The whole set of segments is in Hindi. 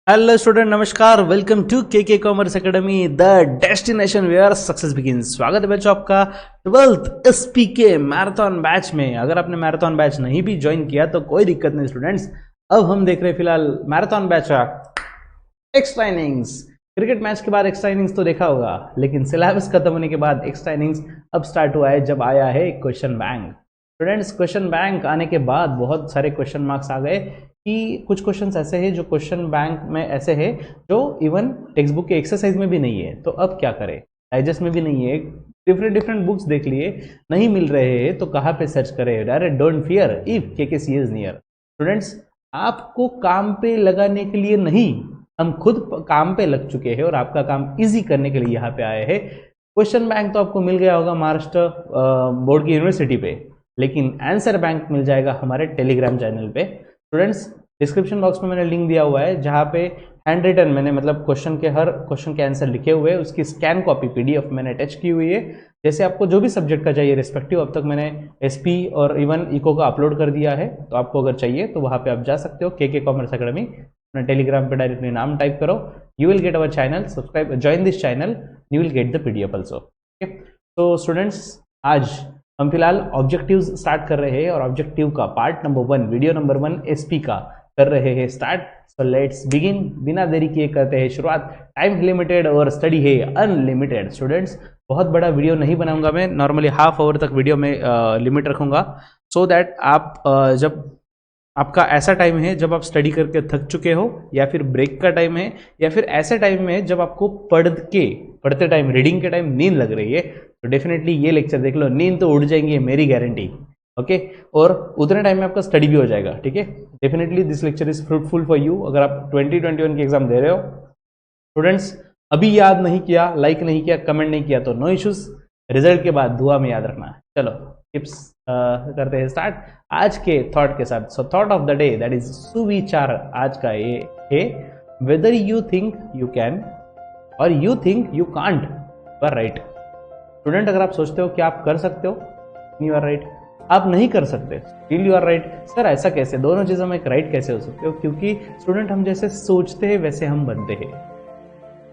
हेलो स्टूडेंट, नमस्कार। Welcome to K commerce academy, the destination where success begins. स्वागत है बच्चों आपका 12th एसपीके मैराथन बैच में। अगर आपने मैराथन बैच नहीं भी ज्वाइन किया तो कोई दिक्कत नहीं स्टूडेंट्स। अब हम देख रहे हैं फिलहाल मैराथन बैच का एक्स्ट्रा इनिंग्स। क्रिकेट मैच के बाद एक्स्ट्रा इनिंग्स तो देखा होगा, लेकिन सिलेबस खत्म होने के बाद एक्स्ट्रा इनिंग्स अब स्टार्ट हुआ है, जब आया है question bank. Students, question bank आने के बाद बहुत सारे क्वेश्चन मार्क्स आ गए कि कुछ क्वेश्चंस ऐसे हैं जो क्वेश्चन बैंक में ऐसे हैं जो इवन टेक्स्ट बुक के एक्सरसाइज में भी नहीं है। तो अब क्या करें, डाइजेस्ट में भी नहीं है, डिफरेंट डिफरेंट बुक्स देख लिए, नहीं मिल रहे हैं तो कहाँ पे सर्च करें। Direct don't fear if KKC is near. Students, आपको काम पे लगाने के लिए नहीं, हम खुद काम पे लग चुके हैं और आपका काम इजी करने के लिए यहाँ पे आए हैं। क्वेश्चन बैंक तो आपको मिल गया होगा महाराष्ट्र बोर्ड की यूनिवर्सिटी पे, लेकिन आंसर बैंक मिल जाएगा हमारे टेलीग्राम चैनल पे। स्टूडेंट्स, डिस्क्रिप्शन बॉक्स में मैंने लिंक दिया हुआ है जहाँ पे हैंड रिटन मैंने मतलब हर क्वेश्चन के आंसर लिखे हुए हैं, उसकी स्कैन कॉपी पीडीएफ मैंने अटैच की हुई है। जैसे आपको जो भी सब्जेक्ट का चाहिए रिस्पेक्टिव, अब तक मैंने एसपी और इवन इको का अपलोड कर दिया है, तो आपको अगर चाहिए तो वहाँ पे आप जा सकते हो। के कॉमर्स अकेडमी अपना टेलीग्राम पे डायरेक्टली नाम टाइप करो, you will get our channel, subscribe, join this channel, you will get the PDF also. तो स्टूडेंट्स, आज हम फिलहाल ऑब्जेक्टिव्स स्टार्ट कर रहे हैं और ऑब्जेक्टिव का part number 1, video number 1 SP का कर रहे हैं स्टार्ट। So let's begin. बिना देरी किए करते हैं शुरुआत। टाइम लिमिटेड और स्टडी है अनलिमिटेड। स्टूडेंट्स, बहुत बड़ा वीडियो नहीं बनाऊंगा मैं, नॉर्मली हाफ आवर तक वीडियो में लिमिट रखूंगा, सो दैट आप जब आपका ऐसा टाइम है जब आप स्टडी करके थक चुके हो, या फिर ब्रेक का टाइम है, या फिर ऐसे टाइम में जब आपको पढ़ते टाइम, रीडिंग के टाइम नींद लग रही है, तो डेफिनेटली ये लेक्चर देख लो, नींद तो उड़ जाएंगी, मेरी गारंटी। ओके, और उतने टाइम में आपका स्टडी भी हो जाएगा। ठीक है, definitely this lecture is fruitful for you अगर आप 2021 की एग्जाम दे रहे हो। स्टूडेंट्स, अभी याद नहीं किया, लाइक नहीं किया, कमेंट नहीं किया तो नो इश्यूज, रिजल्ट के बाद दुआ में याद रखना। चलो टिप्स करते हैं स्टार्ट आज के थॉट के साथ। So thought of the day, that is सुविचार आज का ये है, whether you think you can or you think you can't, you are right. Student, अगर आप सोचते हो कि आप कर सकते हो, यू आर राइट। आप नहीं कर सकते, still you are right. Sir ऐसा कैसे, दोनों चीजों में एक राइट कैसे हो सकते हो? क्योंकि स्टूडेंट, हम जैसे सोचते हैं वैसे हम बनते हैं।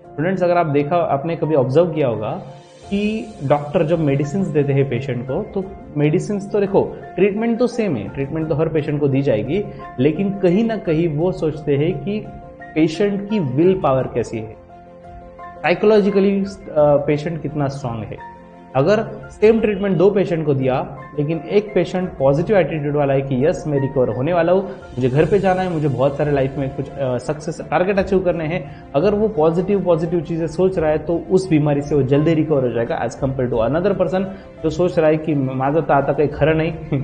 स्टूडेंट्स, अगर आप देखा, आपने कभी ऑब्जर्व किया होगा कि डॉक्टर जब मेडिसिन देते हैं पेशेंट को, तो मेडिसिन तो देखो, ट्रीटमेंट तो सेम है, ट्रीटमेंट तो हर पेशेंट को दी जाएगी, लेकिन कहीं ना कहीं वो सोचते हैं कि पेशेंट की विल पावर कैसी है, साइकोलॉजिकली पेशेंट कितना स्ट्रांग है। अगर सेम ट्रीटमेंट 2 पेशेंट को दिया, लेकिन एक पेशेंट पॉजिटिव एटीट्यूड वाला है कि यस मैं रिकवर होने वाला हूँ, मुझे घर पे जाना है, मुझे बहुत सारे लाइफ में कुछ सक्सेस टारगेट अचीव करने हैं, अगर वो पॉजिटिव चीजें सोच रहा है तो उस बीमारी से वो जल्दी रिकवर हो जाएगा, as compare to another person जो सोच रहा है कि माझं तर आता काही खरं नहीं,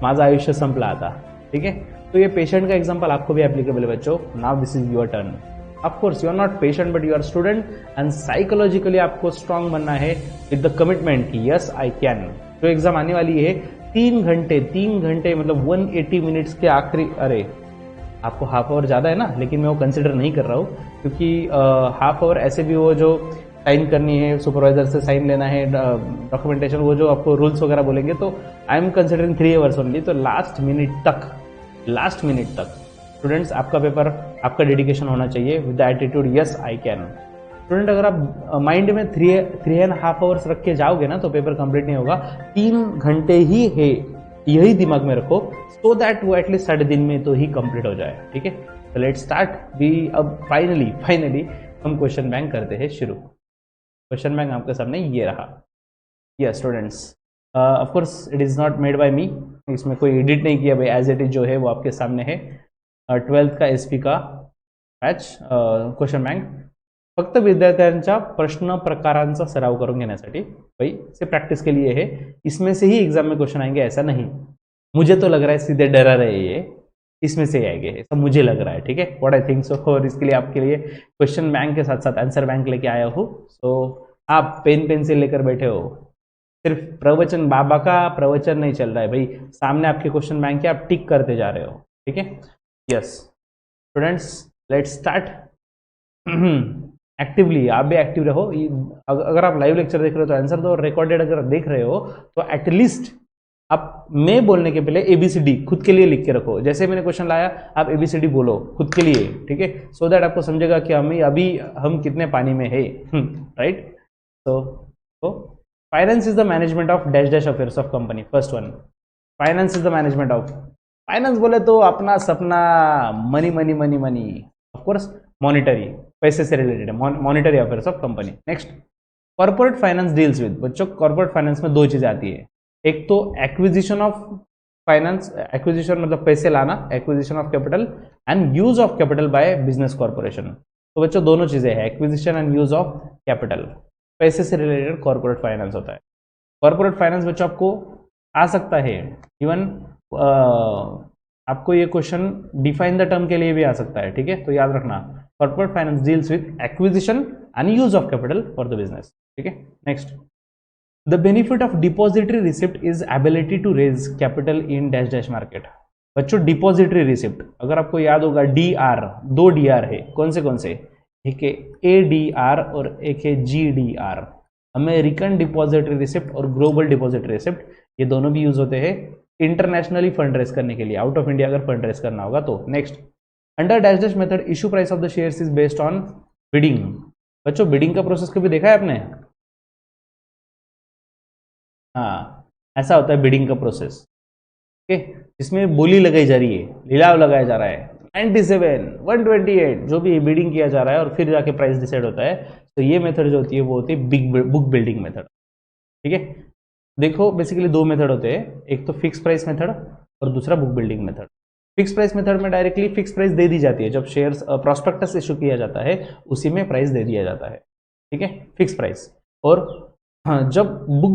माझं आयुष्य संपला आता। ठीक है, तो ये पेशेंट का एग्जाम्पल आपको भी एप्लीकेबल है बच्चों। Now this is your turn. Of course you are not patient but you are student, and psychologically आपको स्ट्रांग बनना है विद द कमिटमेंट कि यस आई कैन। जो एग्जाम आने वाली है 3 घंटे मतलब 180 मिनट्स के आखिरी, अरे आपको हाफ आवर ज़्यादा है ना, लेकिन मैं वो कंसिडर नहीं कर रहा हूँ, क्योंकि हाफ आवर ऐसे भी वो जो साइन करनी है, सुपरवाइजर से साइन लेना है, डॉक्यूमेंटेशन, वो जो आपको रूल्स वगैरह बोलेंगे, तो I am considering 3 hours only. तो लास्ट मिनट तक स्टूडेंट्स, आपका पेपर, आपका डेडिकेशन होना चाहिए with the attitude yes I can. Student, अगर आप माइंड में 3.5 आवर्स रख के जाओगे ना तो पेपर कंप्लीट नहीं होगा। 3 घंटे ही है, यही दिमाग में रखो, सो दैट वो एटलीस्ट 3.5 दिन में तो ही कंप्लीट हो जाए। ठीक है, तो लेट्स स्टार्ट। भी अब फाइनली हम क्वेश्चन बैंक करते हैं शुरू। क्वेश्चन बैंक आपके सामने ये रहा। Yes students, of course it is not made by me, इसमें कोई एडिट नहीं किया भाई, एज इट इज जो है वो आपके सामने है। 12th का एसपी का बॅच क्वेश्चन बैंक फक्त विद्यार्थ्यांच्या प्रश्न प्रकारांचा सराव करून घेण्यासाठी, भाई से प्रैक्टिस के लिए है, इसमें से ही एग्जाम में क्वेश्चन आएंगे ऐसा नहीं। मुझे तो लग रहा है सीधे डरा रहे ये, इसमें से आएंगे ऐसा मुझे लग रहा है। ठीक है, व्हाट आई थिंक सो। और इसके लिए आपके लिए क्वेश्चन बैंक के साथ साथ आंसर बैंक लेके आया हूँ। सो आप पेन पेंसिल लेकर बैठे हो, सिर्फ प्रवचन, बाबा का प्रवचन नहीं चल रहा है भाई, सामने आपके क्वेश्चन बैंक है, आप टिक करते जा रहे हो। ठीक है, yes students, let's start. Actively आप भी एक्टिव रहो। अगर आप लाइव लेक्चर देख रहे हो तो आंसर दो, रिकॉर्डेड अगर देख रहे हो तो एटलीस्ट आप मैं बोलने के पहले एबीसीडी खुद के लिए लिख के रखो। जैसे मैंने क्वेश्चन लाया आप एबीसीडी बोलो खुद के लिए, ठीक है, सो दैट आपको समझेगा कि हम कितने पानी में है, राइट। तो finance is the management of dash dash affairs of company. First one, finance is the management of, finance बोले तो अपना सपना money money money money, of course monetary, पैसे से रिलेटेड है, monetary affairs of company. Next, corporate finance deals with, बच्चों कॉर्पोरेट फाइनेंस में दो चीजें आती है, एक तो एक्विजिशन ऑफ फाइनेंस, एक्विजिशन मतलब पैसे लाना, acquisition of capital, and use of capital by business corporation. तो बच्चों दोनों चीजें हैं, acquisition and use of capital, पैसे से रिलेटेड कॉर्पोरेट फाइनेंस होता है। कॉर्पोरेट फाइनेंस बच्चों आपको आ सकता है, इवन आपको ये क्वेश्चन डिफाइन द टर्म के लिए भी आ सकता है, ठीक है, तो याद रखना corporate finance deals with acquisition and use of capital for the business, ठीक है। Next, the benefit of depository receipt is ability to raise capital in dash dash market. बच्चों डिपॉजिटरी रिसिप्ट, अगर आपको याद होगा डीआर, दो डीआर है, कौन से, एक है एडीआर और एक है जीडीआर, अमेरिकन डिपॉजिटरी रिसिप्ट और ग्लोबल डिपॉजिटरी रिसिप्ट, ये दोनों भी यूज होते हैं इंटरनेशनली फंड रेस करने के लिए, आउट ऑफ इंडिया अगर फंड रेस करना होगा तो। Next, under dash dash method issue price of the shares is based on bidding. बच्चों बिडिंग का प्रोसेस कभी देखा है आपने? हाँ, ऐसा होता है बिडिंग का प्रोसेस, ओके, जिसमें बोली लगाई जा रही है, लिलाव लगाया जा रहा है, 97, 128 जो भी बिडिंग किया जा रहा है और फिर जाके प्राइस डिसाइड होता है। तो ये मेथड जो होती है वो होती है बुक बिल्डिंग मेथड, ठीक है। देखो बेसिकली दो मेथड होते हैं, एक तो फिक्स प्राइस मेथड और दूसरा book building method. Fix price method में डायरेक्टली फिक्स प्राइस दे दी जाती है, जब शेयर्स प्रोस्पेक्टस इशू किया जाता है उसी में प्राइस दे दिया जाता है, ठीक है, फिक्स प्राइस। और हाँ, जब बुक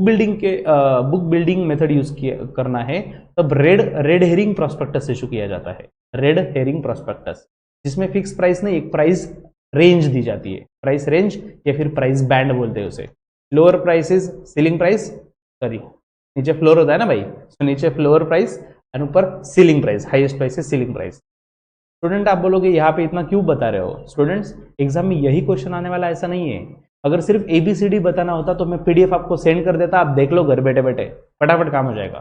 बिल्डिंग मेथड यूज करना है तब रेड हेरिंग प्रोस्पेक्टस इशू किया जाता है, रेड हेरिंग प्रोस्पेक्टस, जिसमें फिक्स प्राइस नहीं एक प्राइस रेंज दी जाती है, प्राइस रेंज या फिर प्राइस बैंड बोलते हैं उसे। Lower price is ceiling price, sorry नीचे फ्लोर होता है ना भाई, तो नीचे फ्लोअर प्राइस और ऊपर सीलिंग प्राइस, हाईएस्ट प्राइस है सीलिंग प्राइस। स्टूडेंट आप बोलोगे यहाँ पे इतना क्यों बता रहे हो? स्टूडेंट्स एग्जाम में यही क्वेश्चन आने वाला, ऐसा नहीं है। अगर सिर्फ एबीसीडी बताना होता तो मैं पीडीएफ आपको सेंड कर देता, आप देख लो घर बैठे बैठे, फटाफट काम हो जाएगा।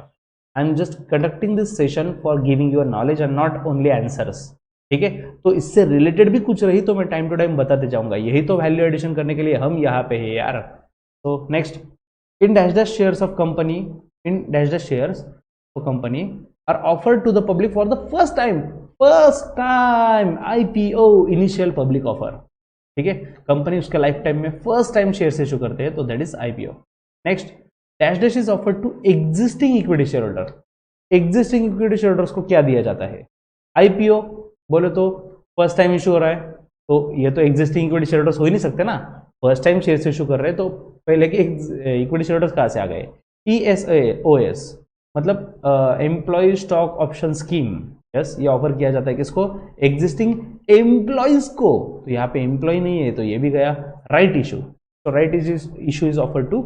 I am just conducting this session for giving your knowledge and not only answers, ठीक है। तो इससे रिलेटेड भी कुछ रही तो मैं टाइम टू टाइम बताते जाऊंगा, यही तो वैल्यू एडिशन करने के लिए हम यहाँ पे है यार। तो next, in dash dash shares of company, in dash dash shares of company are offered to the public for the first time IPO, initial public offer, ठीक है। कंपनी उसके लाइफ टाइम में फर्स्ट टाइम शेयर इशू करते हैं तो that is IPO. Next, dash dash is offered to existing equity share holder. Existing equity share holders को क्या दिया जाता है? आईपीओ बोले तो फर्स्ट टाइम इशू हो रहा है, तो ये तो एग्जिस्टिंग इक्विटी शेयर होल्डर्स हो ही नहीं सकते ना, फर्स्ट टाइम शेयर इशू कर रहे हैं, तो पहले के इक्विटी शेयर होल्डर्स कहाँ से आ गए? ESOS मतलब employ stock option scheme, yes, ये ऑफर किया जाता है किसको? एग्जिस्टिंग एम्प्लॉयज को। तो यहाँ पे एम्प्लॉय नहीं है तो ये भी गया। राइट इशू, तो right issue is offer to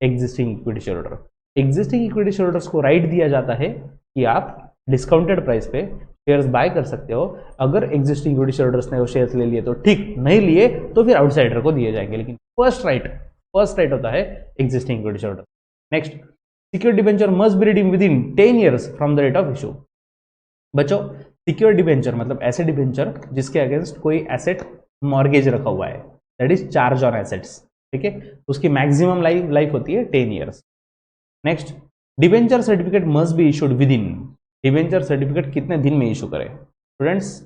existing equity share holder. Existing equity share holders को राइट दिया जाता है कि आप डिस्काउंटेड प्राइस पे शेयर्स बाय कर सकते हो। अगर एग्जिस्टिंग इक्विटी शेयर होल्डर्स ने वो शेयर्स ले लिए तो ठीक, नहीं लिए तो फिर आउटसाइडर को दिए जाएंगे, लेकिन फर्स्ट राइट होता है existing equity share holder. Next, secured debenture must be redeemed within 10 years from the date of issue. बच्चों सिक्योर्ड डिबेंचर मतलब ऐसे डिबेंचर जिसके अगेंस्ट कोई एसेट मॉर्गेज रखा हुआ है, that is charge on assets, ठीक है, उसकी मैक्सिमम लाइफ होती है 10 years। Next, debenture certificate must be issued with in. Debenture certificate कितने दिन में इशू करें? Students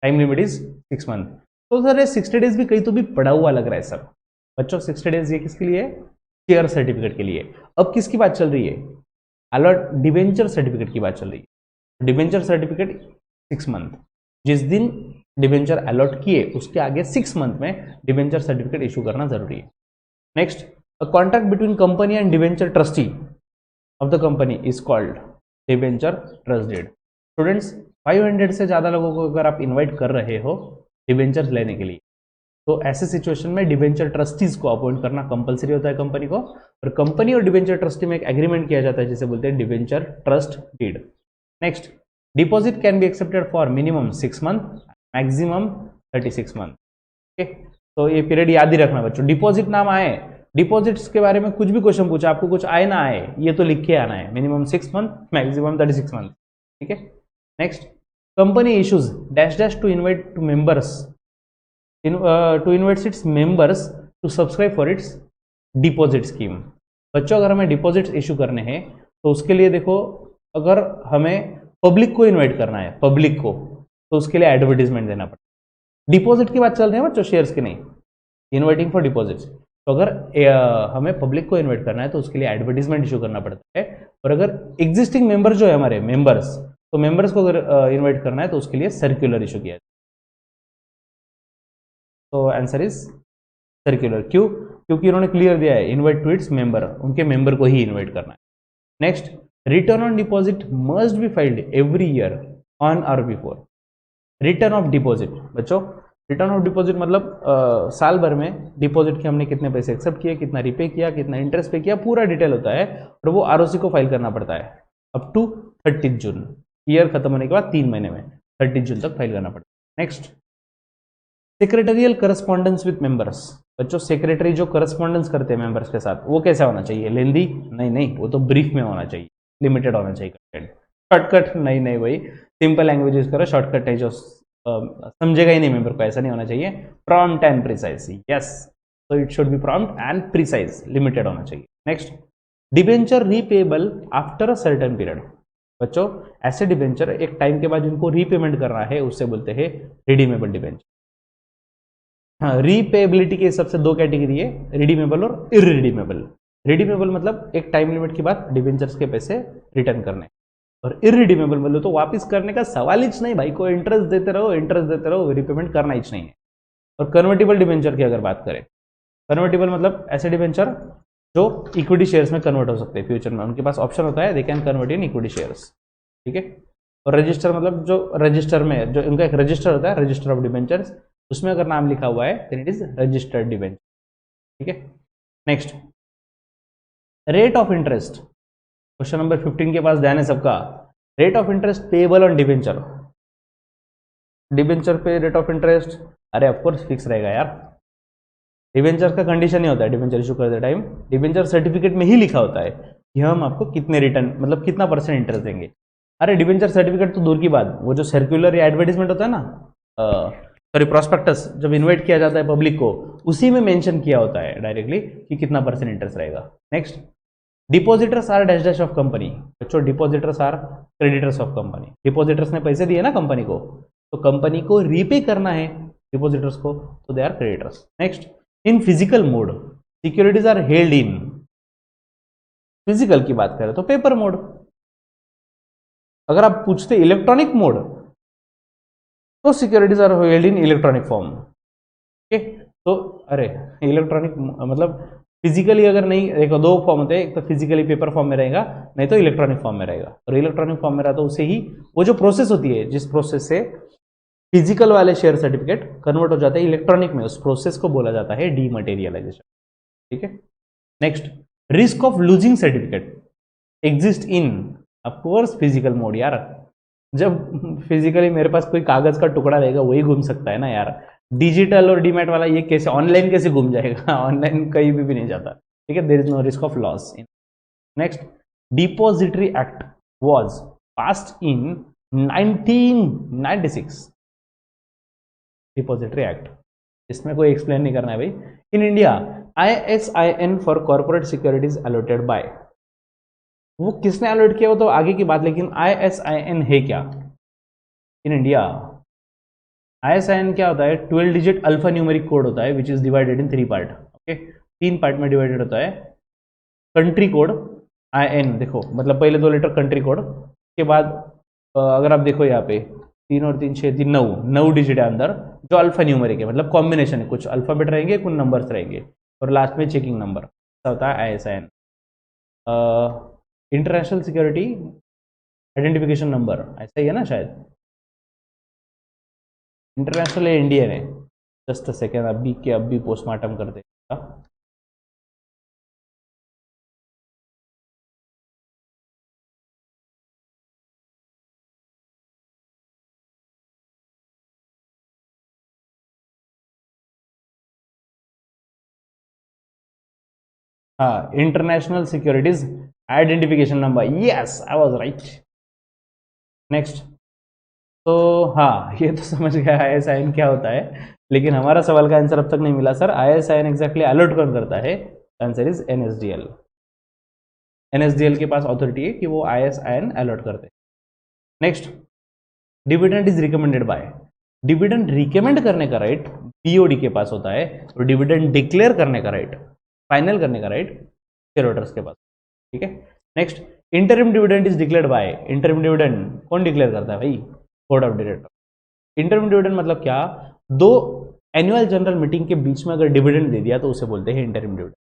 time limit is 6 month। तो सर ये 60 days भी कहीं तो भी पड़ा हुआ लग रहा है सर। बच्चों 60 days ये किसके लिए? शेयर सर्टिफिकेट के लिए। अब किसकी बात चल रही है? अलॉट डिबेंचर सर्टिफिकेट की बात चल रही है। डिबेंचर सर्टिफिकेट 6 month, जिस दिन डिबेंचर अलॉट किए उसके आगे 6 month में डिबेंचर सर्टिफिकेट इशू करना जरूरी है। Next, a contract between company and debenture trustee of the company is called debenture trust deed. Students 500 से ज्यादा लोगों को अगर आप इन्वाइट कर रहे हो डिबेंचर्स लेने के लिए, तो ऐसे सिचुएशन में डिबेंचर ट्रस्टीज को अपॉइंट करना कंपलसरी होता है कंपनी को, और कंपनी और डिबेंचर ट्रस्टी में एक एग्रीमेंट किया जाता है जिसे बोलते हैं debenture trust deed. Next, deposit can be accepted for minimum 6 month, maximum 36 month। Okay, तो ये पीरियड याद ही रखना बच्चों। डिपॉजिट नाम आए डिपॉजिट्स के बारे में कुछ भी क्वेश्चन पूछा, आपको कुछ आए ना आए, ये तो लिख के आना है, मिनिमम 6 मंथ, मैक्सिमम 36 मंथ। ठीक है। Next, company issues dash dash to invite to members, to invite its members to subscribe for its deposit scheme. बच्चों, अगर हमें डिपॉजिट्स इशू करने हैं तो उसके लिए देखो, अगर हमें पब्लिक को इन्वाइट करना है, पब्लिक को, तो उसके लिए एडवर्टीजमेंट देना पड़ता है। डिपॉजिट की बात चल रही है बच्चों, शेयर्स की नहीं, इन्वाइटिंग फॉर डिपॉजिट्स। तो अगर हमें पब्लिक को इन्वाइट करना है तो उसके लिए एडवर्टीजमेंट इशू करना पड़ता है। और अगर एग्जिस्टिंग मेंबर जो है हमारे मेंबर्स, तो मेंबर्स को अगर इन्वाइट करना है तो उसके लिए सर्कुलर इशू किया जाए। तो आंसर इज सर्कुलर। क्यों? क्योंकि उन्होंने क्लियर दिया है, इन्वाइट टू इट्स मेंबर, उनके मेंबर को ही इन्वाइट करना है। Next, return on deposit must be filed every year on और बिफोर। रिटर्न ऑफ डिपॉजिट बच्चों, रिटर्न ऑफ डिपॉजिट मतलब साल भर में डिपॉजिट के हमने कितने पैसे एक्सेप्ट किए, कितना रिपे किया, कितना इंटरेस्ट पे किया, पूरा डिटेल होता है और वो आरओसी को फाइल करना पड़ता है अप टू 30 जून। ईयर खत्म होने के बाद 3 महीने में 30 जून तक फाइल करना पड़ता है। Next, secretarial correspondence with members. बच्चों, सेक्रेटरी जो करस्पॉन्डेंस करते हैं मेंबर्स के साथ, वो कैसा होना चाहिए? लेंदी? नहीं नहीं, वो तो ब्रीफ में होना चाहिए, लिमिटेड होना चाहिए कंटेंट। शॉर्टकट? नहीं नहीं भाई, सिंपल लैंग्वेज यूज करो, शॉर्टकट है जो समझेगा ही नहीं मेंबर को, ऐसा नहीं होना चाहिए। प्रॉम्प्ट एंड प्रिसाइज, यस, तो it should be prompt and precise, limited होना चाहिए। Next, debenture repayable after a certain period. बच्चों, ऐसे डिबेंचर एक टाइम के बाद जिनको रीपेमेंट करना है उससे बोलते हैं रिडीमेबल डिबेंचर। हाँ, रीपेबिलिटी के हिसाब से दो कैटेगरी है, रिडीमेबल और इरिडीमेबल। रिडीमेबल मतलब एक टाइम लिमिट के बाद डिबेंचर्स के पैसे रिटर्न करने, और इरिडीमेबल मतलब तो वापस करने का सवाल ही नहीं भाई, को इंटरेस्ट देते रहो, इंटरेस्ट देते रहो, रीपेमेंट करना ही नहीं है। और कन्वर्टेबल डिबेंचर की अगर बात करें, कन्वर्टेबल मतलब ऐसे डिबेंचर जो इक्विटी शेयर्स में कन्वर्ट हो सकते हैं फ्यूचर में, उनके पास ऑप्शन होता है, they can convert in equity shares. ठीक है। और रजिस्टर मतलब जो रजिस्टर में, जो उनका एक रजिस्टर होता है, रजिस्टर ऑफ डिबेंचर्स, उसमें अगर नाम लिखा हुआ है then it is registered debenture. ठीक है। Next, rate of interest. Question number 15 के पास ध्यान है सबका। Rate of interest payable on debenture. Debenture पे रेट ऑफ इंटरेस्ट, अरे ऑफकोर्स फिक्स रहेगा यार। डिबेंचर का कंडीशन ही होता है डिबेंचर इशू करते टाइम, डिबेंचर सर्टिफिकेट में ही लिखा होता है कि हम आपको कितने रिटर्न, मतलब कितना परसेंट इंटरेस्ट देंगे। अरे डिबेंचर सर्टिफिकेट तो दूर की बात, वो जो सर्कुलर या एडवर्टीजमेंट होता है ना, सॉरी प्रॉस्पेक्टस, जब इन्वाइट किया जाता है पब्लिक को, उसी में मेंशन किया होता है डायरेक्टली कि कितना परसेंट इंटरेस्ट रहेगा। Next, depositors are dash dash of company. बच्चों, depositors are creditors of company. Depositors ने पैसे दिए ना कंपनी को, तो कंपनी को रीपे करना है डिपॉजिटर्स को, तो they are creditors. Next, in physical mode securities are held in, physical की बात करें तो पेपर मोड। अगर आप पूछते इलेक्ट्रॉनिक मोड, तो securities are held in electronic form. Okay, तो अरे इलेक्ट्रॉनिक मतलब फिजिकली अगर नहीं, देखो दो फॉर्म होते हैं, एक तो फिजिकली पेपर फॉर्म में रहेगा, नहीं तो इलेक्ट्रॉनिक फॉर्म में रहेगा। और इलेक्ट्रॉनिक फॉर्म में रहा तो उसे ही, वो जो प्रोसेस होती है जिस प्रोसेस से फिजिकल वाले शेयर सर्टिफिकेट कन्वर्ट हो जाते हैं इलेक्ट्रॉनिक में, उस प्रोसेस को बोला जाता है डीमटेरियलाइजेशन। ठीक है। Next, risk of losing certificate exist in of course physical mode यार। जब फिजिकली मेरे पास कोई कागज का टुकड़ा रहेगा वही घूम सकता है ना यार, डिजिटल और डीमैट वाला ये कैसे ऑनलाइन कैसे घूम जाएगा? ऑनलाइन कहीं भी नहीं जाता। ठीक है, there is no risk of loss in. Next, depository act was passed in 1996। Depository act, इसमें कोई एक्सप्लेन नहीं करना है भाई। In India ISIN for corporate securities allotted by, वो किसने अलॉट किया वो तो आगे की बात, लेकिन ISIN है क्या इन इंडिया? ISIN क्या होता है? 12 डिजिट अल्फा न्यूमेरिक कोड होता है which is divided in 3 part. Okay, 3 part में डिवाइडेड होता है। कंट्री कोड IN, देखो मतलब पहले 2 लेटर कंट्री कोड के बाद अगर आप देखो यहाँ पे 3 और 3 6 3 9 डिजिट है अंदर, जो अल्फा न्यूमेरिक है, मतलब कॉम्बिनेशन है, कुछ अल्फाबेट रहेंगे कुछ नंबर्स रहेंगे और लास्ट में चेकिंग नंबर, ऐसा होता है ISIN। International security identification number, ऐसा ही है ना शायद, इंटरनेशनल है इंडियन है। जस्ट अ सेकेंड, अभी के अभी पोस्टमार्टम कर देगा। हाँ, international securities identification number, yes I was right. Next, तो हाँ ये तो समझ गया ISIN क्या होता है, लेकिन हमारा सवाल का आंसर अब तक नहीं मिला सर। ISIN एग्जैक्टली अलर्ट कौन करता है? Answer is NSDL। NSDL के पास अथॉरिटी है कि वो ISIN अलर्ट करते हैं। Next, dividend is recommended by, dividend recommend करने का राइट BOD के पास होता है, और डिविडेंड डिक्लेयर करने का राइट, फाइनल करने का राइट शेयर होल्डर्स के पास। ठीक है। Next, interim dividend is declared by, interim dividend कौन डिक्लेयर करता है भाई? Board of director. Interim dividend मतलब क्या? दो एनुअल जनरल मीटिंग के बीच में अगर डिविडेंड दे दिया तो उसे बोलते हैं इंटरिम डिविडेंड,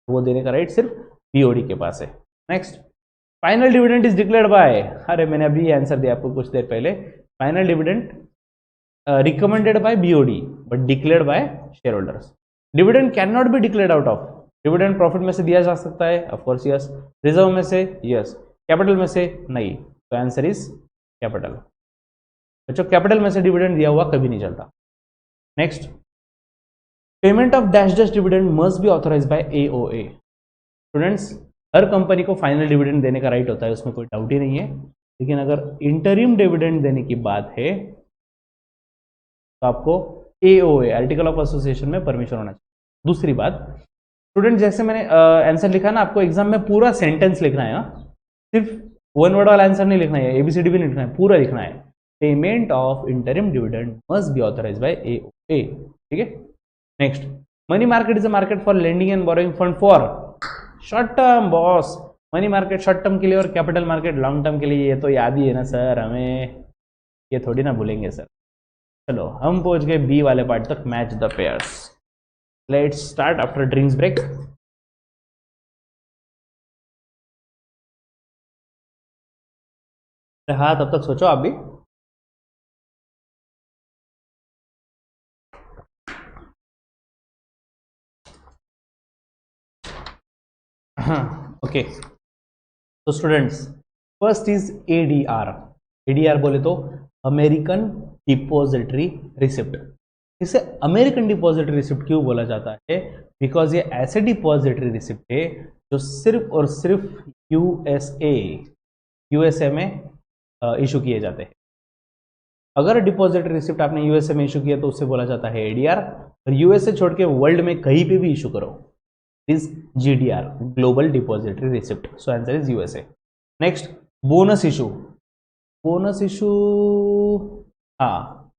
वो देने का राइट सिर्फ BOD के पास है। Next, final dividend is declared by, अरे मैंने अभी आंसर दिया आपको कुछ देर पहले, final dividend recommended by BOD but declared by share holders. Dividend can not be declared out of, dividend profit में से दिया जा सकता है, ऑफ कोर्स यस, रिजर्व में से यस, कैपिटल में से नहीं, तो आंसर इज कैपिटल। बच्चों कैपिटल में से डिविडेंड दिया हुआ कभी नहीं चलता। Next, payment of dash dash dividend must be authorised bye AOA। Students, her company को फाइनल डिविडेंड देने का राइट होता है, उसमें कोई डाउट ही नहीं है, लेकिन अगर इंटरिम डिविडेंड देने की बात है तो आपको AOA आर्टिकल ऑफ एसोसिएशन में परमिशन होना चाहिए। दूसरी बात, स्टूडेंट जैसे मैंने आंसर लिखा ना, आपको एग्जाम में पूरा सेंटेंस लिखना है, सिर्फ वन वर्ड वाला आंसर नहीं लिखना है, ABCD भी नहीं लिखना है, पूरा लिखना है। Payment of interim dividend must be authorised bye AOA। ठीक है। Next, money market is a market for lending and borrowing fund for short term. Boss, money market short term के लिए और कैपिटल मार्केट लॉन्ग टर्म के लिए, ये तो याद ही है ना सर हमें, ये थोड़ी ना भूलेंगे सर। चलो हम पहुंच गए B वाले पार्ट तक, match the pairs. Let's start after drinks break. हाँ तब तक सोचो आप भी। ओके, तो students first is ADR। ADR बोले तो अमेरिकन डिपॉजिटरी रिसिप्ट। इसे अमेरिकन डिपॉजिटरी रिसिप्ट क्यों बोला जाता है? बिकॉज ये ऐसे डिपॉजिटरी रिसिप्ट है जो सिर्फ और सिर्फ यूएसए में इशू किए जाते हैं। अगर डिपॉजिटरी रिसिप्ट आपने यूएसए में इशू किया तो उससे बोला जाता है ADR, और यूएसए छोड़ के वर्ल्ड में कहीं पे भी इशू करो is GDR, global depository receipt. So answer is USA. Next, bonus issue. Bonus issue, हाँ,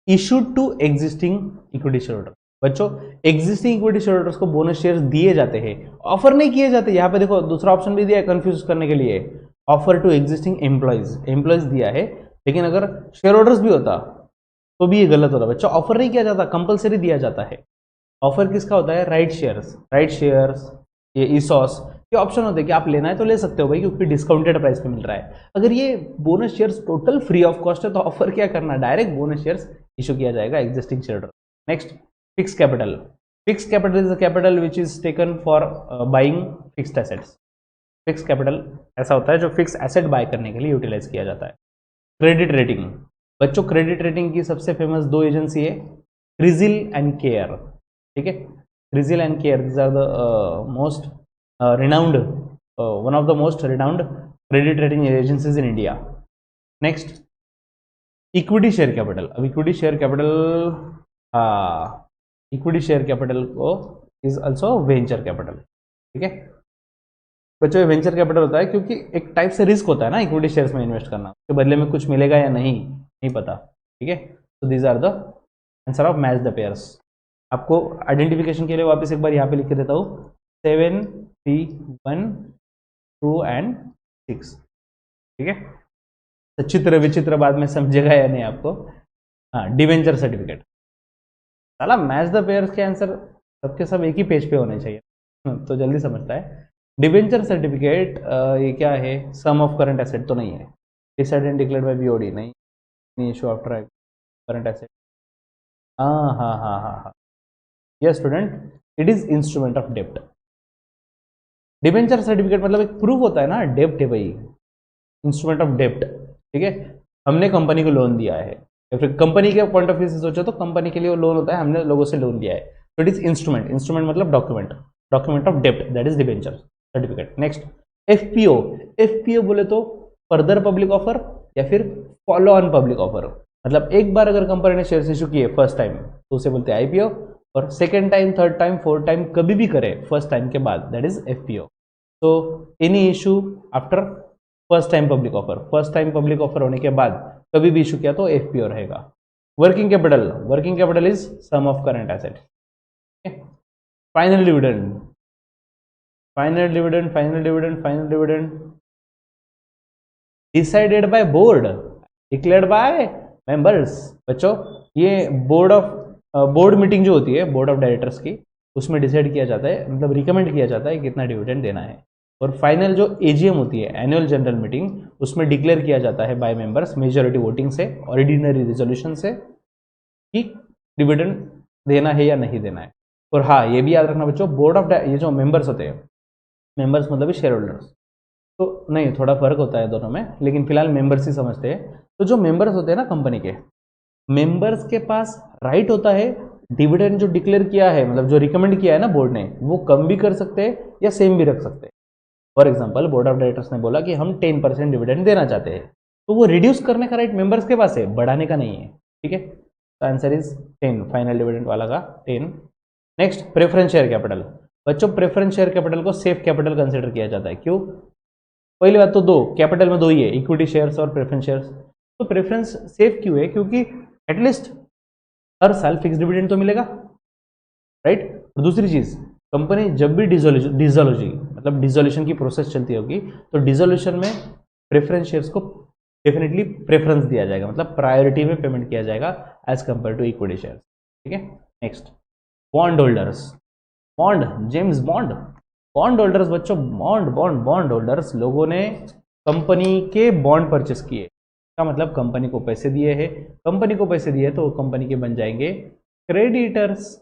issued to existing equity share holder. बच्चों एक्जिस्टिंग इक्विटी शेयर होल्डर्स को बोनस शेयर्स दिए जाते हैं, ऑफर नहीं किए जाते। यहाँ पे देखो दूसरा ऑप्शन भी दिया है कंफ्यूज करने के लिए, ऑफर टू एग्जिस्टिंग एम्प्लॉयज दिया है, लेकिन अगर शेयर होल्डर्स भी होता तो भी ये गलत होता। बच्चों ऑफर नहीं किया जाता, कंपलसरी दिया जाता है। ऑफर किसका होता है? राइट शेयर्स, ये ईसॉस, ये ऑप्शन होते हैं कि आप लेना है तो ले सकते हो भाई, क्योंकि डिस्काउंटेड प्राइस पे मिल रहा है। अगर ये bonus shares total free of cost है तो ऑफर क्या करना, डायरेक्ट बोनस शेयर्स इशू किया जाएगा existing share holder. Next, fix capital. Fix capital is the capital which is taken for buying fixed assets. Fix capital ऐसा होता है जो फिक्स एसेट बाय करने के लिए यूटिलाइज किया जाता है। Credit rating. बच्चों क्रेडिट रेटिंग की सबसे फेमस दो एजेंसी है, क्रिजिल एंड केयर। ठीक है, Crisil and care, this are the most renowned, one of the most renowned credit rating agencies in India. Next, equity share capital. अब equity share capital को is also venture capital. ठीक है बच्चों, वेंचर कैपिटल होता है क्योंकि एक टाइप से रिस्क होता है ना इक्विटी शेयर्स में इन्वेस्ट करना, उसके बदले में कुछ मिलेगा या नहीं पता। ठीक है, तो these are the answer of match the pairs. आपको आइडेंटिफिकेशन के लिए वापस एक बार यहाँ पे लिख के देता हूँ, 7, 3, 1, 2 एंड 6। ठीक है, तो चित्र विचित्र बाद में समझेगा या नहीं आपको। हाँ, डिवेंचर सर्टिफिकेट। साला मैच द पेयर्स के आंसर सबके सब एक ही पेज पे होने चाहिए तो जल्दी समझता है। डिवेंचर सर्टिफिकेट ये क्या है? सम ऑफ करंट एसेट तो नहीं है, decided and declared by BOD नहीं, इशू आफ्टर करंट एसेट। हाँ, yes student, it is instrument of डेप्ट। डिवेंचर सर्टिफिकेट मतलब एक प्रूफ होता है ना, डेप्ट है भाई, इंस्ट्रूमेंट ऑफ डेप्ट। ठीक है, हमने कंपनी को लोन दिया है, या फिर कंपनी के पॉइंट ऑफ व्यू से सोचो तो कंपनी के लिए वो लोन होता है, हमने लोगों से लोन लिया है, तो इट इज इंस्ट्रूमेंट। इंस्ट्रूमेंट मतलब डॉक्यूमेंट। डॉक्यूमेंट ऑफ डेप्ट, that is debenture certificate. Next FPO, FPO बोले तो फर्दर पब्लिक ऑफर या फिर फॉलो ऑन पब्लिक ऑफर, मतलब एक बार अगर कंपनी ने शेयर इशू किए फर्स्ट टाइम तो उसे बोलते हैं आईपीओ, और second time, third time, fourth time कभी भी करे फर्स्ट टाइम के बाद, दैट इज एफपीओ। तो any issue after first time public offer, first time public offer होने के बाद कभी भी इशू किया तो एफपीओ रहेगा। Working capital, working capital is sum of current asset. Final dividend, final dividend, final dividend, final dividend decided by board, declared by members. बच्चों ये बोर्ड मीटिंग जो होती है बोर्ड ऑफ डायरेक्टर्स की, उसमें डिसाइड किया जाता है, मतलब रिकमेंड किया जाता है कितना डिविडेंड देना है। और फाइनल जो एजीएम होती है एनुअल जनरल मीटिंग, उसमें डिक्लेयर किया जाता है बाय मेंबर्स मेजॉरिटी वोटिंग से, ऑर्डिनरी रिजोल्यूशन से, कि डिविडेंड देना है या नहीं देना है। और हाँ ये भी याद रखना बच्चों, बोर्ड ऑफ ये जो मेंबर्स होते हैं, मेंबर्स मतलब शेयर होल्डर्स, तो नहीं थोड़ा फर्क होता है दोनों में, लेकिन फिलहाल मेंबर्स ही समझते हैं। तो जो मेंबर्स होते हैं ना कंपनी के, मेंबर्स के पास राइट होता है डिविडेंड जो डिक्लेयर किया है, मतलब जो रिकमेंड किया है ना बोर्ड ने, वो कम भी कर सकते हैं या सेम भी रख सकते हैं। For example board of directors ने बोला कि हम 10% डिविडेंड देना चाहते हैं, तो वो रिड्यूस करने का राइट मेंबर्स के पास है, बढ़ाने का नहीं है। ठीक है, तो आंसर इज 10, फाइनल डिविडेंड वाला का 10। Next preference share capital. बच्चों प्रेफरेंस शेयर कैपिटल को सेफ कैपिटल कंसिडर किया जाता है, क्यों? पहली बात तो दो कैपिटल में दो ही है, इक्विटी शेयर्स और प्रेफरेंस शेयर्स। तो प्रेफरेंस सेफ क्यों है? क्योंकि एटलीस्ट हर साल फिक्स डिविडेंड तो मिलेगा, राइट। और दूसरी चीज, कंपनी जब भी डिसोल्यूशन की प्रोसेस चलती होगी, तो डिसोल्यूशन में प्रेफरेंस शेयर्स को डेफिनेटली प्रेफरेंस दिया जाएगा, मतलब प्रायोरिटी में पेमेंट किया जाएगा as compare to equity shares. ठीक है, next bond holders. Bond, James Bond, bond holders बच्चों, बॉन्ड होल्डर्स लोगों ने कंपनी के बॉन्ड परचेस किए, का मतलब कंपनी को पैसे दिए हैं, कंपनी को पैसे दिए तो कंपनी के बन जाएंगे क्रेडिटर्स।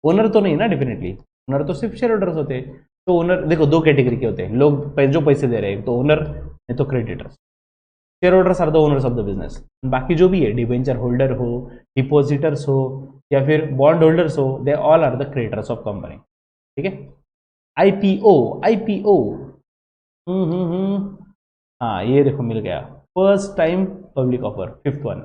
ओनर तो नहीं ना, डेफिनेटली ओनर तो सिर्फ शेयर होल्डर्स होते हैं। तो ओनर देखो दो कैटेगरी के होते हैं लोग जो पैसे दे रहे हैं, तो ओनर नहीं तो creditors. Share holders are the owners of the business. बाकी जो भी है डिवेंचर होल्डर हो, डिपोजिटर्स हो या फिर बॉन्ड होल्डर्स हो, they all are the creditors of company. ठीक है, आईपीओ, आईपीओ हाँ ये देखो मिल गया, first time public offer, fifth one.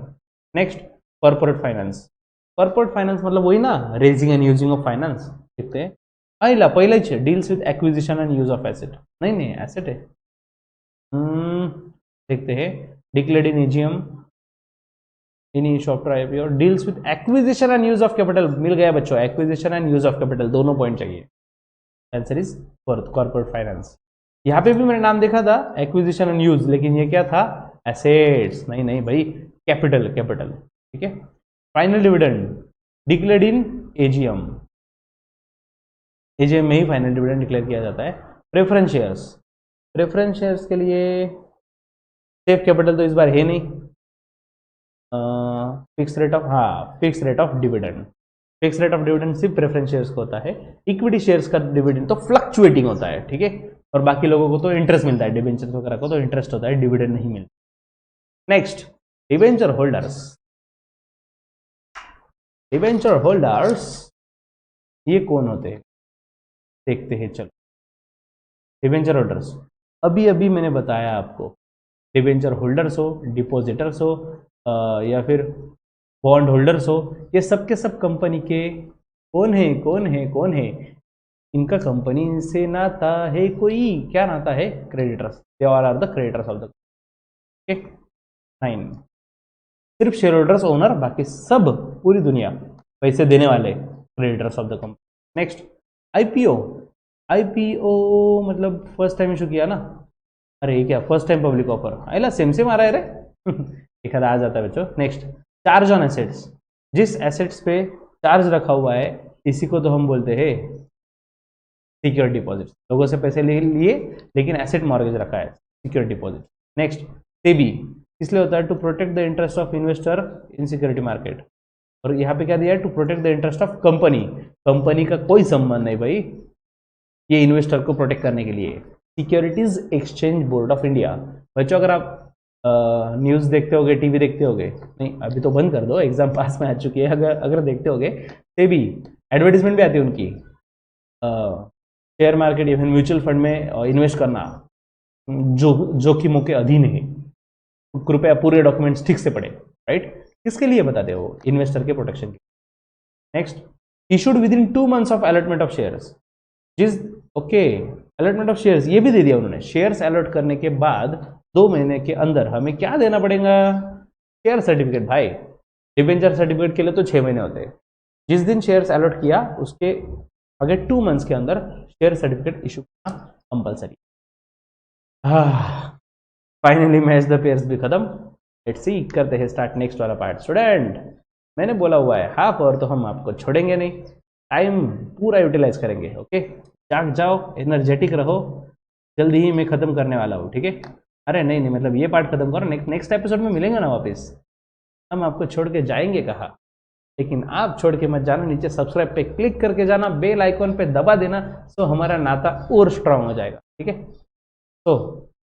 Next corporate finance. Corporate finance मतलब वही ना, raising and using of finance. देखते हैं पहिला ही deals with acquisition and use of asset, नहीं एसेट है। देखते हैं, declared in AGM in issue after IPO, deals with acquisition and use of capital. मिल गया बच्चों, acquisition and use of capital दोनों पॉइंट चाहिए। Answer is fourth, corporate finance. यहाँ पे भी मैंने नाम देखा था एक्विजिशन एंड यूज, लेकिन ये क्या था? एसेट्स। नहीं भाई, कैपिटल, कैपिटल। ठीक है, final dividend declared in AGM, AGM में ही फाइनल डिविडेंड डिक्लेयर किया जाता है। प्रेफरेंस शेयर्स, प्रेफरेंस शेयर्स के लिए सेफ कैपिटल तो इस बार है नहीं, फिक्स रेट ऑफ, हाँ fix rate of dividend, fix rate of dividend सिर्फ प्रेफरेंस शेयर्स को होता है। इक्विटी शेयर्स का डिविडेंड तो फ्लक्चुएटिंग होता है। ठीक है, और बाकी लोगों को तो इंटरेस्ट मिलता है, डिवेंचर वगैरह को तो इंटरेस्ट होता है, डिविडेंड नहीं मिलता। Next debenture holders. Debenture holders ये कौन होते हैं देखते हैं, चलो। डिवेंचर होल्डर्स अभी अभी मैंने बताया आपको, डिवेंचर होल्डर्स हो, डिपोजिटर्स हो या फिर बॉन्ड होल्डर्स हो, ये सब के सब कंपनी के कौन है, इनका कंपनी से नाता है कोई, क्या नाता है? Creditors, they all are the creditors of the. ठीक, 9 सिर्फ शेयर होल्डर्स ओनर, बाकी सब पूरी दुनिया पैसे देने वाले creditors of the company. Next IPO. IPO मतलब फर्स्ट टाइम इशू किया ना, अरे ये क्या फर्स्ट टाइम पब्लिक ऑफर, आइला सेम आ रहा है रे एक आ जाता है बच्चों। नेक्स्ट चार्ज ऑन एसेट्स, जिस एसेट्स पे चार्ज रखा हुआ है इसी को तो हम बोलते हैं सिक्योर डिपॉजिट। लोगों से पैसे ले लिए लेकिन एसेट मॉर्गेज रखा है, सिक्योर डिपॉजिट। नेक्स्ट सेबी, इसलिए होता है to protect the interest of investor in security market, और यहाँ पे क्या दिया है? To protect the interest of company. Company का कोई संबंध नहीं भाई, ये इन्वेस्टर को प्रोटेक्ट करने के लिए। Securities exchange board of India. बच्चों अगर आप न्यूज़ देखते होगे, टीवी देखते होगे, नहीं अभी तो बंद कर दो, एग्जाम पास में आ चुकी है, अगर देखते होगे सेबी एडवर्टीजमेंट भी आती है उनकी, शेयर मार्केट या फिर म्यूचुअल फंड में इन्वेस्ट करना जो जोखिमों के अधीन है। कृपया पूरे डॉक्यूमेंट्स ठीक से पढ़े, राइट। किसके लिए बताते हो? इन्वेस्टर के प्रोटेक्शन के। Next, issued with in 2 months of allotment of shares. जिस ओके अलॉटमेंट ऑफ शेयर्स ये भी दे दिया उन्होंने। शेयर्स अलॉट करने के बाद 2 महीने के अंदर हमें क्या देना पड़ेगा? Share certificate. भाई डिबेंचर सर्टिफिकेट के लिए तो 6 महीने होते हैं। जिस दिन शेयर्स अलॉट किया उसके आगे 2 months के अंदर शेयर सर्टिफिकेट इशू करना compulsory. Finally match the pairs भी खत्म। लेट्स सी, करते हैं स्टार्ट नेक्स्ट वाला पार्ट। स्टूडेंट, मैंने बोला हुआ है हाफ आवर तो हम आपको छोड़ेंगे नहीं, टाइम पूरा यूटिलाइज करेंगे। ओके, जाग जाओ, एनर्जेटिक रहो, जल्दी ही मैं खत्म करने वाला हूँ, ठीक है। अरे नहीं नहीं, मतलब ये पार्ट खत्म करो, नेक्स्ट एपिसोड में मिलेंगे ना वापस। हम आपको छोड़ के जाएंगे कहाँ, लेकिन आप छोड़ के मत जाना। नीचे सब्सक्राइब पे क्लिक करके जाना, बेल आइकॉन पे दबा देना, तो हमारा नाता और स्ट्रांग हो जाएगा, ठीक है। तो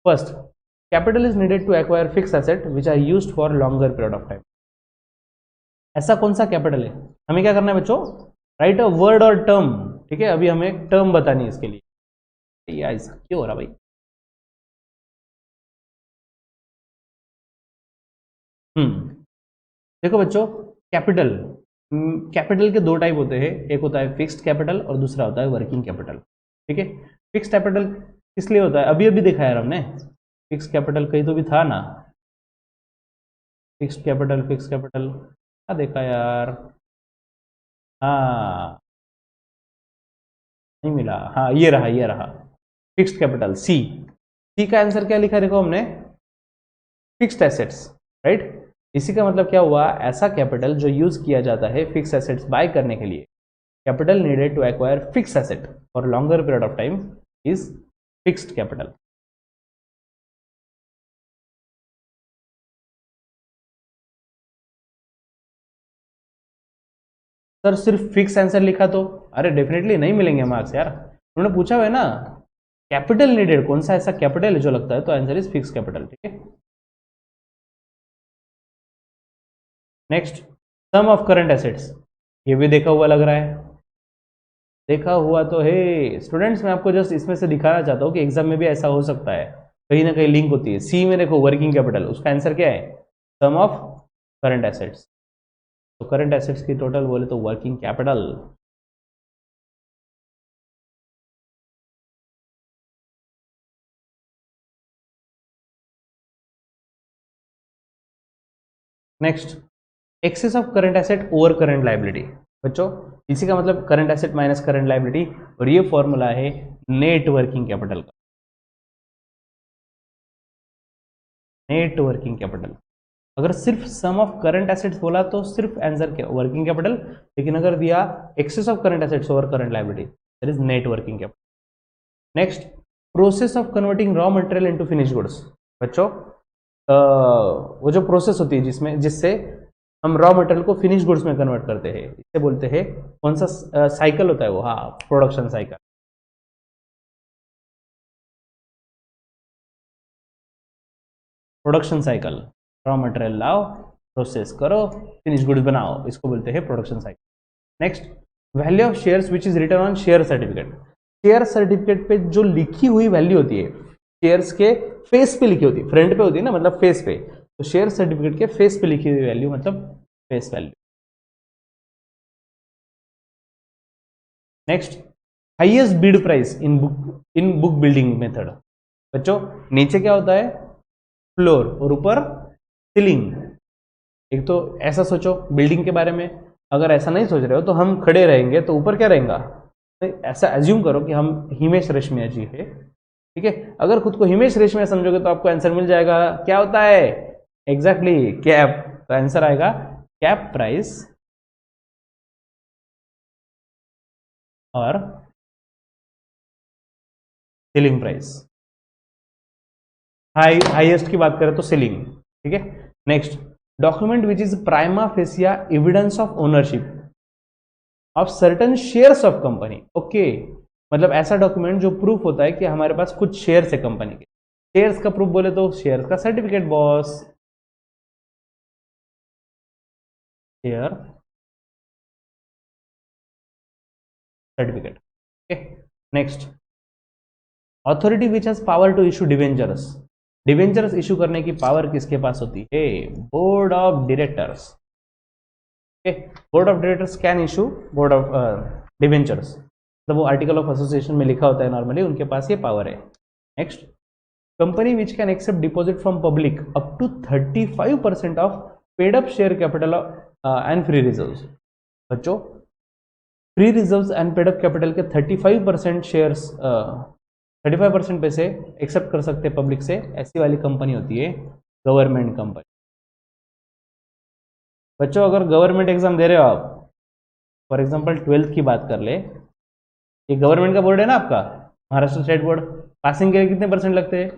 first, capital is needed to acquire fix asset which are used for longer period of time. ऐसा कौन सा कैपिटल है? हमें क्या करना है बच्चों? राइट अ वर्ड और टर्म, ठीक है। अभी हमें एक टर्म बतानी है इसके लिए। यार ऐसा क्यों हो रहा भाई? देखो बच्चों, कैपिटल कैपिटल के 2 टाइप होते हैं। एक होता है फिक्स्ड कैपिटल और दूसरा होता है वर्किंग कैपिटल, ठीक है। फिक्स्ड कैपिटल किस लिए होता है? अभी अभी देखा यार हमने। फिक्स्ड कैपिटल कहीं तो भी था ना, फिक्स्ड कैपिटल क्या देखा यार? हाँ, नहीं मिला। हाँ, ये रहा फिक्स्ड कैपिटल। सी सी का आंसर क्या लिखा देखो हमने? Fixed assets, right. इसी का मतलब क्या हुआ? ऐसा कैपिटल जो यूज किया जाता है फिक्स एसेट्स बाय करने के लिए। Capital needed to acquire fix asset for longer period of time is fixed capital. Sir सिर्फ फिक्स आंसर लिखा तो? अरे डेफिनेटली नहीं मिलेंगे मार्क्स यार। उन्होंने पूछा हुआ है ना, कैपिटल नीडेड कौन सा ऐसा कैपिटल है जो लगता है, तो आंसर इज फिक्स कैपिटल, ठीक है। Next, sum of current assets. ये भी देखा हुआ लग रहा है। देखा हुआ तो है स्टूडेंट्स। मैं आपको जस्ट इसमें से दिखाना चाहता हूँ कि एग्जाम में भी ऐसा हो सकता है, कहीं ना कहीं लिंक होती है। सी में देखो वर्किंग कैपिटल, उसका आंसर क्या है? Sum of current assets. तो करंट एसेट्स की टोटल बोले तो working capital. Next, excess of current asset over current liability. बच्चों, इसी का मतलब current asset minus current liability, और ये फॉर्मूला है नेट वर्किंग कैपिटल का। Net working capital. अगर सिर्फ सम ऑफ करंट एसेट्स बोला तो सिर्फ आंसर क्या? Working capital. लेकिन अगर दिया excess of current assets over current liability, that is net working capital. Next, process of converting raw material into finish goods. बच्चों, वो जो प्रोसेस होती है जिससे हम रॉ मटेरियल को फिनिश गुड्स में कन्वर्ट करते हैं, इससे बोलते हैं कौन सा साइकिल होता है वो? हाँ, production cycle. Production cycle, raw material लाओ, प्रोसेस करो, फिनिश गुड्स बनाओ, इसको बोलते हैं production cycle. Next, value of shares which is return on share certificate. Share certificate पे जो लिखी हुई वैल्यू होती है, शेयर्स के फेस पे लिखी होती है, फ्रंट पे होती है ना, मतलब फेस पे। तो शेयर सर्टिफिकेट के फेस पे लिखी हुई वैल्यू मतलब face value. Next, highest bid price in book building method. बच्चों, नीचे क्या होता है? फ्लोर, और ऊपर सीलिंग। एक तो ऐसा सोचो बिल्डिंग के बारे में, अगर ऐसा नहीं सोच रहे हो तो हम खड़े रहेंगे तो ऊपर क्या रहेगा? ऐसा एज्यूम करो कि हम हिमेश रेशमिया जी है, ठीक है। अगर खुद को हिमेश रेशमिया समझोगे तो आपको आंसर मिल जाएगा। क्या होता है? Exactly cap. तो आंसर आएगा कैप प्राइस और सीलिंग प्राइस। हाईएस्ट की बात करें तो सीलिंग, ठीक है। Next, document which is prima fascia evidence of ownership of certain shares of company. Okay, मतलब ऐसा डॉक्यूमेंट जो प्रूफ होता है कि हमारे पास कुछ शेयर्स है कंपनी के। शेयर्स का प्रूफ बोले तो शेयर्स का certificate boss. Share certificate, okay. Next, authority which has power to issue debentures. Debentures issue करने की पावर किसके पास होती है? Board of directors. Board of directors can issue board of debentures, मतलब वो आर्टिकल ऑफ एसोसिएशन में लिखा होता है नॉर्मली, उनके पास ये पावर है। Next, company which can accept deposit from public up to 35% of paid up share capital and free reserves. बच्चों, free reserves and paid up capital के 35% शेयर्स 35% पैसे एक्सेप्ट कर सकते हैं पब्लिक से, ऐसी वाली कंपनी होती है गवर्नमेंट कंपनी। बच्चों, अगर गवर्नमेंट एग्जाम दे रहे हो आप, फॉर एग्जांपल 12th की बात कर ले, ये गवर्नमेंट का बोर्ड है ना आपका, महाराष्ट्र स्टेट बोर्ड, पासिंग के लिए कितने परसेंट लगते हैं?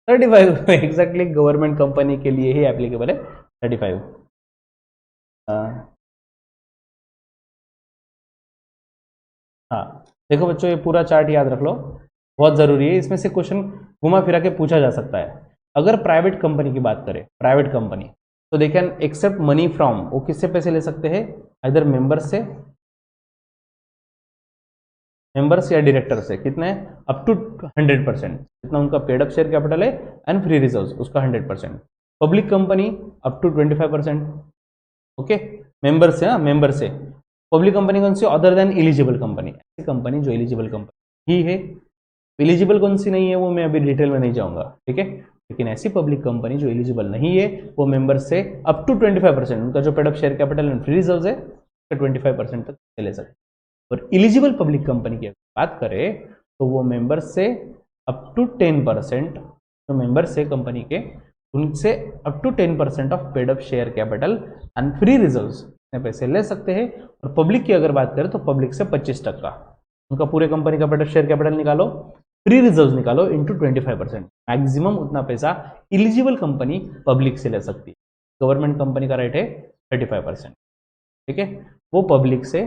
35। एग्जैक्टली गवर्नमेंट कंपनी के लिए ही एप्लीकेबल है 35। हाँ, देखो बच्चों, ये पूरा चार्ट याद रख लो, बहुत जरूरी है, इसमें से क्वेश्चन घुमा फिरा के पूछा जा सकता है। अगर प्राइवेट कंपनी की बात करें, प्राइवेट कंपनी, तो they can accept money from, वो किससे पैसे ले सकते हैं? इधर मेंबर्स से, मेंबर्स या डायरेक्टर से। कितने? अप टू 100%, जितना उनका पेड अप शेयर कैपिटल है एंड फ्री रिजर्व्स, उसका 100%। Public company up to 25%। ओके, मेंबर से, हाँ मेंबर से। पब्लिक कंपनी कौन सी? अदर देन एलिजिबल कंपनी, ऐसी कंपनी जो एलिजिबल कंपनी ही है। एलिजिबल कौन सी नहीं है वो मैं अभी डिटेल में नहीं जाऊंगा, ठीक है, लेकिन ऐसी पब्लिक कंपनी जो एलिजिबल नहीं है वो मेंबर से अप टू 25%, उनका जो paid up share capital and free reserves है, 25% तक ले सकते। और एलिजिबल पब्लिक कंपनी की बात करें तो वो मेंबर से अप टू 10%, जो मेंबर्स है कंपनी के, उनसे up to 10% of paid up share capital and free reserves पैसे ले सकते हैं। और पब्लिक की अगर बात करें तो पब्लिक से 25%, उनका पूरे कंपनी का पेड अप शेयर कैपिटल निकालो, फ्री रिजर्व्स निकालो, इंटू 25%, मैक्सिमम उतना पैसा एलिजिबल कंपनी पब्लिक से ले सकती है। गवर्नमेंट कंपनी का रेट है 35%, ठीक है, वो पब्लिक से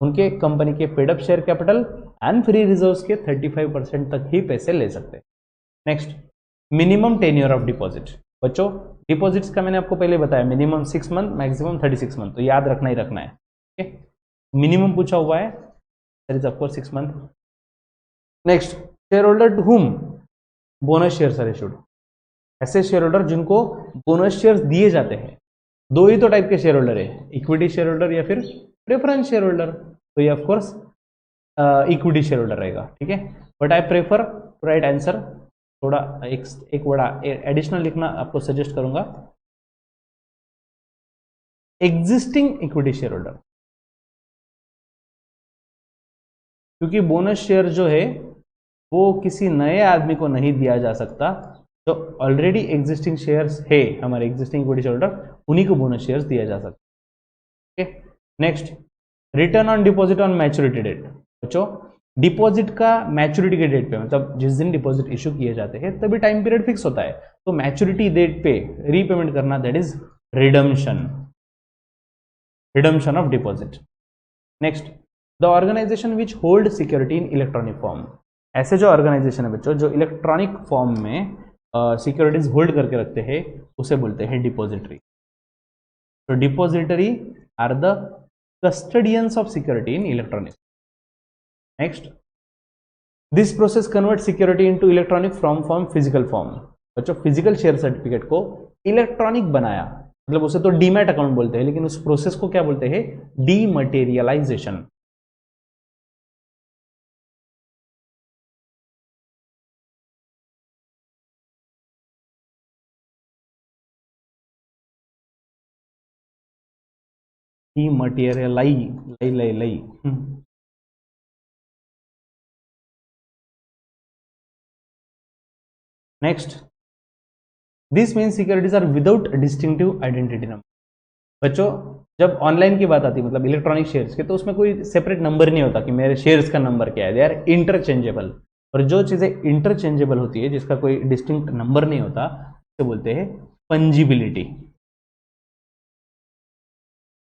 उनके कंपनी के paid up share capital and free reserves के 35% तक ही पैसे ले सकते हैं। Next, minimum tenure of deposit. बच्चों, डिपॉजिट्स का मैंने आपको पहले बताया, मिनिमम 6 मंथ, मैक्सिमम 36 मंथ, तो याद रखना ही रखना है, ठीक है। मिनिमम पूछा हुआ है, that is of course 6 month. Next, share holder to whom bonus shares are issued. ऐसे शेयर होल्डर जिनको बोनस शेयर्स दिए जाते हैं। दो ही तो टाइप के शेयर होल्डर है, इक्विटी शेयर होल्डर या फिर प्रेफरेंस शेयर होल्डर, तो ये ऑफकोर्स इक्विटी शेयर होल्डर रहेगा, ठीक है। But I prefer to write answer, थोड़ा एक वर्ड एडिशनल लिखना आपको सजेस्ट करूंगा, एग्जिस्टिंग इक्विटी शेयर होल्डर, क्योंकि बोनस शेयर जो है वो किसी नए आदमी को नहीं दिया जा सकता, जो ऑलरेडी एग्जिस्टिंग शेयर्स है, हमारे एग्जिस्टिंग इक्विटी शेयर होल्डर, उन्हीं को बोनस शेयर्स दिया जा सकता है, ठीक है। Next, return on deposit on maturity date. बच्चों, डिपॉजिट का मैच्योरिटी के डेट पे, मतलब जिस दिन डिपॉजिट इशू किए जाते हैं तभी टाइम पीरियड फिक्स होता है, तो मैच्योरिटी डेट पे रीपेमेंट करना, that is redemption, redemption of deposit. Next, the organization which hold security in electronic form. ऐसे जो ऑर्गेनाइजेशन है बच्चों, जो इलेक्ट्रॉनिक फॉर्म में सिक्योरिटीज होल्ड करके रखते हैं, उसे बोलते हैं डिपॉजिटरी। तो depository are the custodians of security in electronic. Next, this process converts security into electronic from physical form. बच्चों, फिजिकल शेयर सर्टिफिकेट को इलेक्ट्रॉनिक बनाया, मतलब उसे तो डीमैट अकाउंट बोलते हैं, लेकिन उस प्रोसेस को क्या बोलते हैं? Dematerialisation. Dematerialise next, this means securities are without distinctive identity number. बच्चों, जब ऑनलाइन की बात आती है, मतलब इलेक्ट्रॉनिक शेयर्स के, तो उसमें कोई सेपरेट नंबर नहीं होता कि मेरे शेयर्स का नंबर क्या है, दे आर इंटरचेंजेबल। और जो चीज़ें इंटरचेंजेबल होती है, जिसका कोई डिस्टिंक्ट नंबर नहीं होता, उसे बोलते हैं फंजिबिलिटी।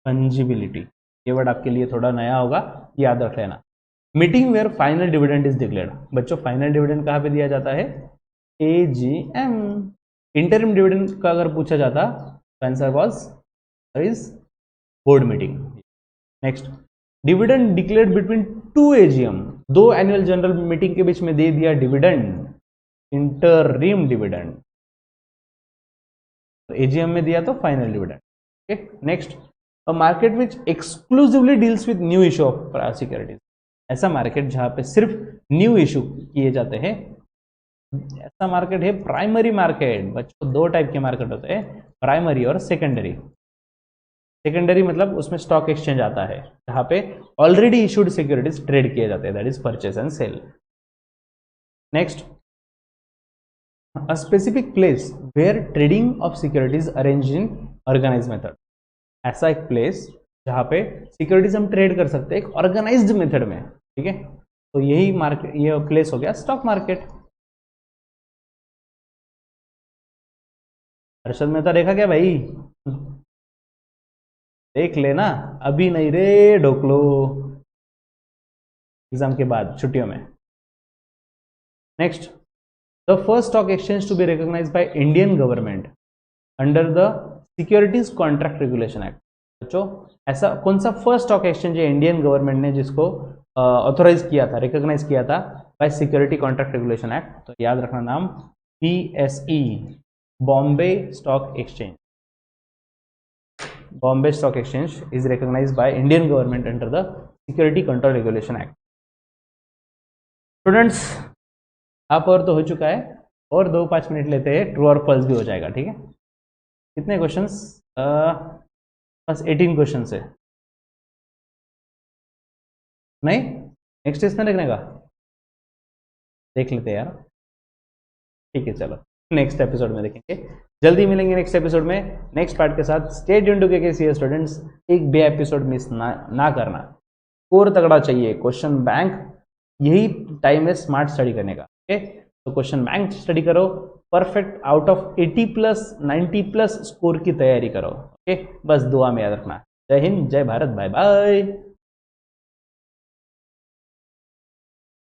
फंजिबिलिटी, ये वर्ड आपके लिए थोड़ा नया होगा, याद रख लेना। Meeting where final dividend is declared. बच्चों, फाइनल डिविडेंड कहाँ पे दिया जाता है? AGM। इंटरिम डिविडेंड का अगर पूछा जाता तो answer was is board meeting. Next, dividend declared between 2 AGM। 2 annual general meeting के बीच में दे दिया डिविडेंड, इंटरिम डिविडेंड, तो एजीएम में दिया तो final dividend. Okay, next, a market which exclusively deals with new issue of securities, ऐसा मार्केट जहां पे सिर्फ न्यू इशू किए जाते हैं, ऐसा मार्केट है प्राइमरी मार्केट। बच्चों 2 टाइप के मार्केट होते हैं, प्राइमरी और सेकेंडरी। सेकेंडरी मतलब उसमें स्टॉक एक्सचेंज आता है जहां पे ऑलरेडी इशूड सिक्योरिटीज ट्रेड किए जाते हैं, that is purchase and sale. Next, a specific place where trading of securities arrange in organize method, ऐसा एक प्लेस जहां पे सिक्योरिटीज हम ट्रेड कर सकते हैं एक ऑर्गेनाइज्ड मेथड में, ठीक है। तो यही मार्केट, ये प्लेस हो गया स्टॉक मार्केट। हर्षद मेहता देखा क्या भाई? देख लेना, अभी नहीं रे, ढोकलो, एग्जाम के बाद छुट्टियों में। Next, the first stock exchange to be recognized by Indian government under the securities contract regulation act. बच्चों, ऐसा कौन सा फर्स्ट स्टॉक एक्सचेंज है इंडियन गवर्नमेंट ने जिसको ऑथोराइज किया था, रिकॉग्नाइज किया था by security contract regulation act? तो याद रखना नाम, BSE, Bombay stock exchange. Bombay stock exchange is recognized by Indian government under the security control regulation act. Students, आप और तो हो चुका है, और 2-5 मिनट लेते हैं, ट्रू और फॉल्स भी हो जाएगा, ठीक है। कितने क्वेश्चंस? बस 18 क्वेश्चन है, नहीं नेक्स्ट टेस्ट में लिखने का, देख लेते हैं यार, ठीक है। चलो नेक्स्ट एपिसोड में देखेंगे, जल्दी मिलेंगे नेक्स्ट एपिसोड में नेक्स्ट पार्ट के साथ। स्टे ट्यून्ड टू केकेसीएस स्टूडेंट्स, एक भी एपिसोड मिस ना करना। स्कोर तगड़ा चाहिए, क्वेश्चन बैंक, यही टाइम है स्मार्ट स्टडी करने का, ओके। तो क्वेश्चन बैंक स्टडी करो, परफेक्ट आउट ऑफ 80+, 90+ स्कोर की तैयारी करो, ओके। बस दुआ में याद रखना। जय हिंद, जय भारत, बाय बाय।